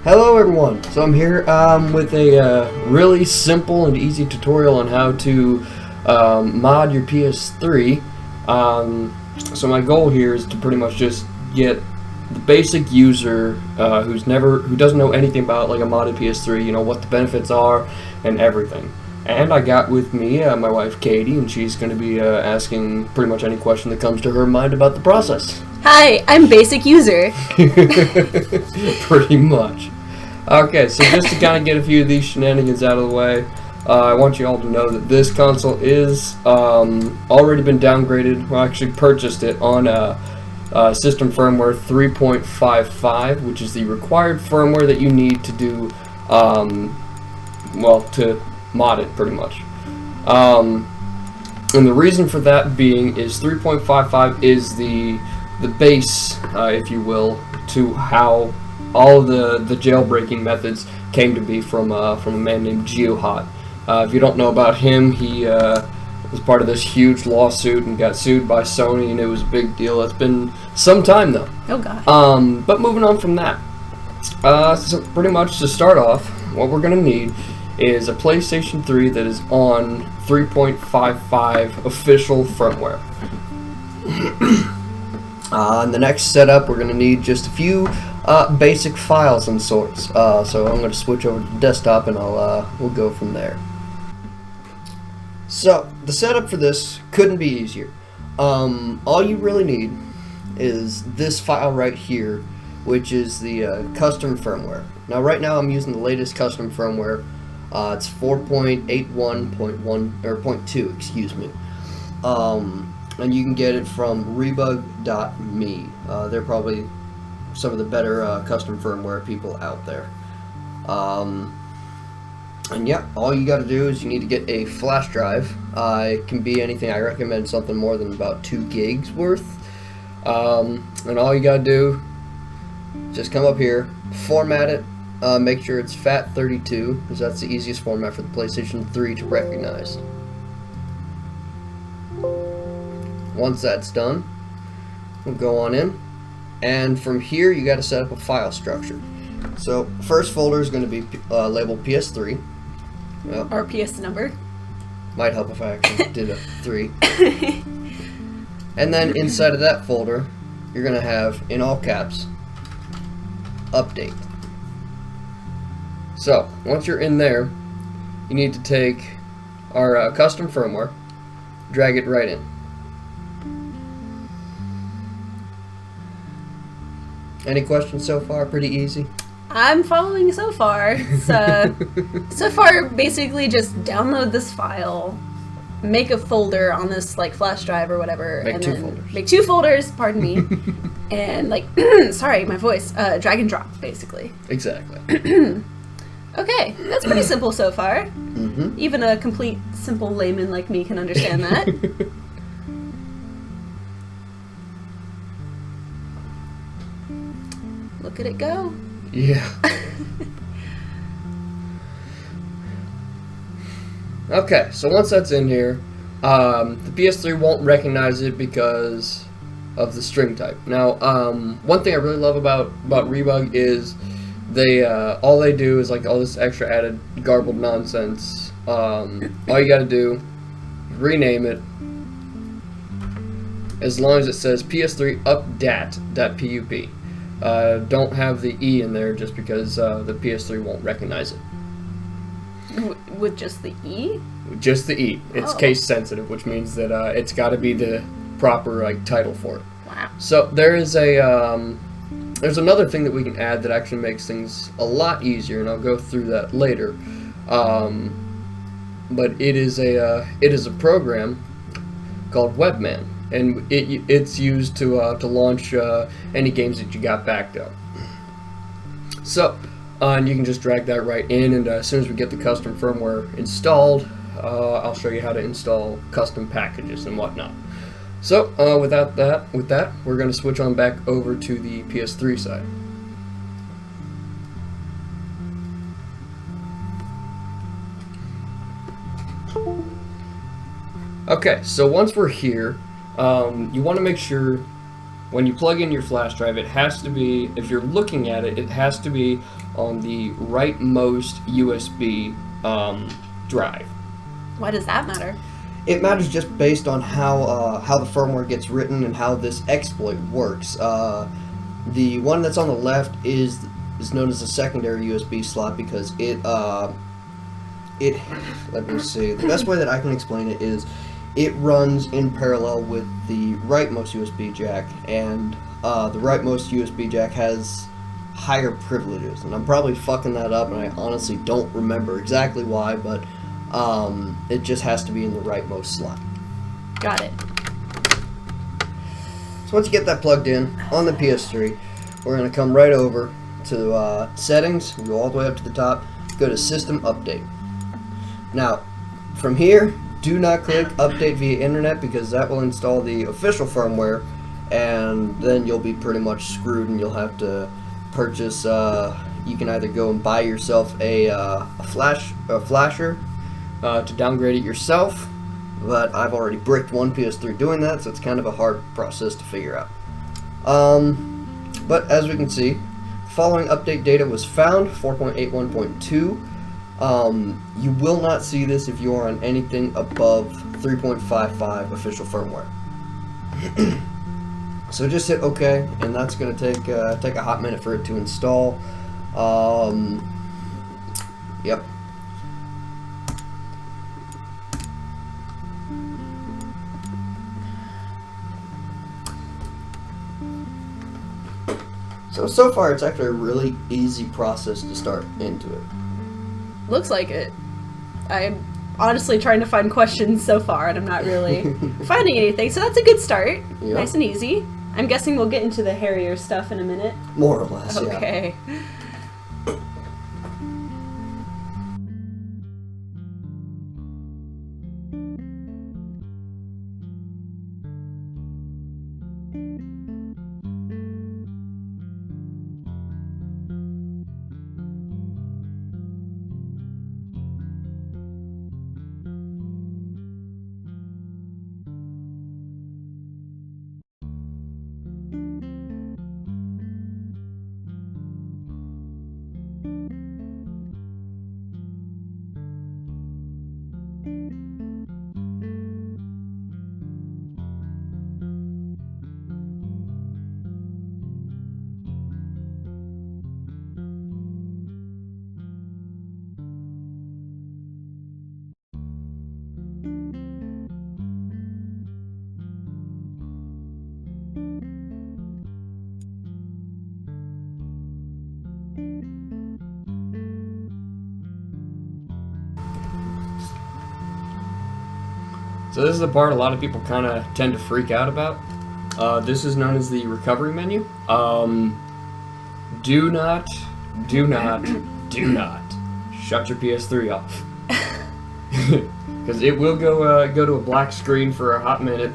Hello everyone, so I'm here with a really simple and easy tutorial on how to mod your PS3. So my goal here is to pretty much just get the basic user who doesn't know anything about like a modded PS3, you know, what the benefits are and everything. And I got with me my wife Katie, and she's going to be asking pretty much any question that comes to her mind about the process. Hi, I'm basic user. Pretty much. Okay, so just to kind of get a few of these shenanigans out of the way, I want you all to know that this console is already been downgraded. We actually purchased it on system firmware 3.55, which is the required firmware that you need to do, well, to mod it pretty much. And the reason for that being is 3.55 is the base, if you will, to how all of the jailbreaking methods came to be from a man named Geohot. If you don't know about him, he was part of this huge lawsuit and got sued by Sony, and it was a big deal. It's been some time though. Oh god. But moving on from that, so pretty much to start off, what we're gonna need is a PlayStation 3 that is on 3.55 official firmware. And the next setup, we're going to need just a few basic files and sorts. So I'm going to switch over to the desktop, and we'll go from there. So the setup for this couldn't be easier. All you really need is this file right here, which is the custom firmware. Now right now I'm using the latest custom firmware. It's 4.81.1 or 0.2, excuse me. And you can get it from rebug.me. They're probably some of the better custom firmware people out there. And yeah, all you got to do is you need to get a flash drive. It can be anything. I recommend something more than about 2 gigs worth. And all you got to do, just come up here, format it, make sure it's FAT32, because that's the easiest format for the PlayStation 3 to recognize. Once that's done, we'll go on in, and from here you got to set up a file structure. So first folder is going to be labeled PS3. Well, Our PS number. might help if I actually did a 3. And then inside of that folder, you're going to have, in all caps, update. So once you're in there, you need to take our custom firmware, drag it right in. Any questions so far? Pretty easy? I'm following so far. So far, basically just download this file, make a folder on this like flash drive or whatever, Make and 2 then folders. make 2 folders. Pardon me. And like, sorry, my voice. Drag and drop, basically. Exactly. Okay, that's pretty simple so far. Mm-hmm. Even a complete simple layman like me can understand that. Look at it go. Yeah. Okay, so once that's in here, the PS3 won't recognize it because of the string type. Now, one thing I really love about Rebug is they all they do is like all this extra added garbled nonsense. All you gotta do, rename it, as long as it says PS3 updat.pup. Don't have the E in there just because the PS3 won't recognize it. With just the E? Just the E. It's Oh. case sensitive, which means that it's got to be the proper like title for it. Wow. So there is there's another thing that we can add that actually makes things a lot easier, and I'll go through that later. But it is a program called Webman, and it's used to launch any games that you got backed up. So, and you can just drag that right in, and as soon as we get the custom firmware installed, I'll show you how to install custom packages and whatnot. So, with that, we're going to switch on back over to the PS3 side. Okay, so once we're here, you want to make sure when you plug in your flash drive, it has to be, if you're looking at it, it has to be on the rightmost USB drive. Why does that matter? It matters just based on how the firmware gets written and how this exploit works. The one that's on the left is known as a secondary USB slot because it let me see. The best way that I can explain it is it runs in parallel with the rightmost USB jack, and the rightmost USB jack has higher privileges, and I'm probably fucking that up, and I honestly don't remember exactly why, but it just has to be in the rightmost slot. Got it. So once you get that plugged in on the PS3, we're going to come right over to settings, go all the way up to the top, go to system update. Now, from here, do not click update via internet because that will install the official firmware, and then you'll be pretty much screwed, and you'll have to purchase, you can either go and buy yourself a flasher to downgrade it yourself, but I've already bricked one PS3 doing that, so it's kind of a hard process to figure out. But as we can see, following update data was found, 4.81.2. You will not see this if you are on anything above 3.55 official firmware. So just hit OK, and that's going to take a hot minute for it to install. Yep. So far it's actually a really easy process to start into it. Looks like it. I'm honestly trying to find questions so far, and I'm not really finding anything. So that's a good start. Yep. Nice and easy. I'm guessing we'll get into the hairier stuff in a minute. More or less, yeah. Okay. So this is the part a lot of people kind of tend to freak out about. This is known as the recovery menu. Do not shut your PS3 off. Because it will go to a black screen for a hot minute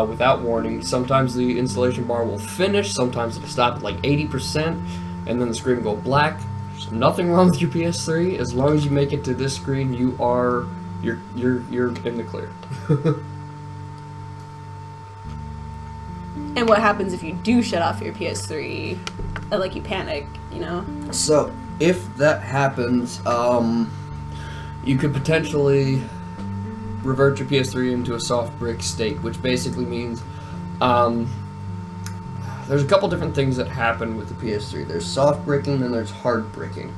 without warning. Sometimes the installation bar will finish, sometimes it'll stop at like 80%, and then the screen will go black. There's nothing wrong with your PS3. As long as you make it to this screen, you're in the clear. And what happens if you do shut off your PS3? Like you panic, you know? So if that happens, you could potentially revert your PS3 into a soft brick state, which basically means there's a couple different things that happen with the PS3. There's soft bricking and there's hard bricking.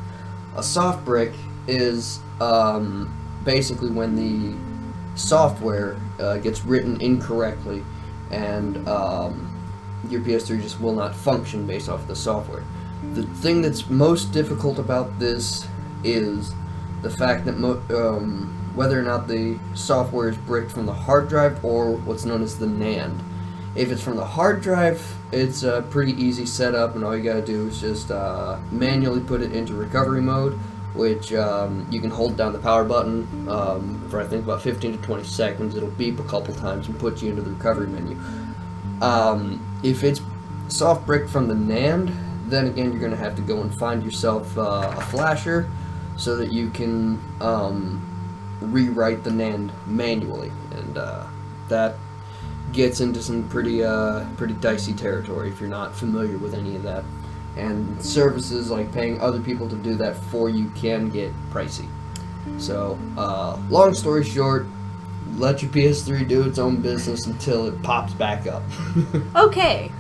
A soft brick is basically when the software gets written incorrectly and your PS3 just will not function based off the software. The thing that's most difficult about this is the fact that whether or not the software is bricked from the hard drive or what's known as the NAND. If it's from the hard drive, it's a pretty easy setup, and all you gotta do is just manually put it into recovery mode, which you can hold down the power button for I think about 15 to 20 seconds. It'll beep a couple times and put you into the recovery menu. If it's soft bricked from the NAND, then again you're going to have to go and find yourself a flasher so that you can rewrite the NAND manually, and that gets into some pretty dicey territory if you're not familiar with any of that. And services like paying other people to do that for you can get pricey. So, long story short, let your PS3 do its own business until it pops back up. Okay.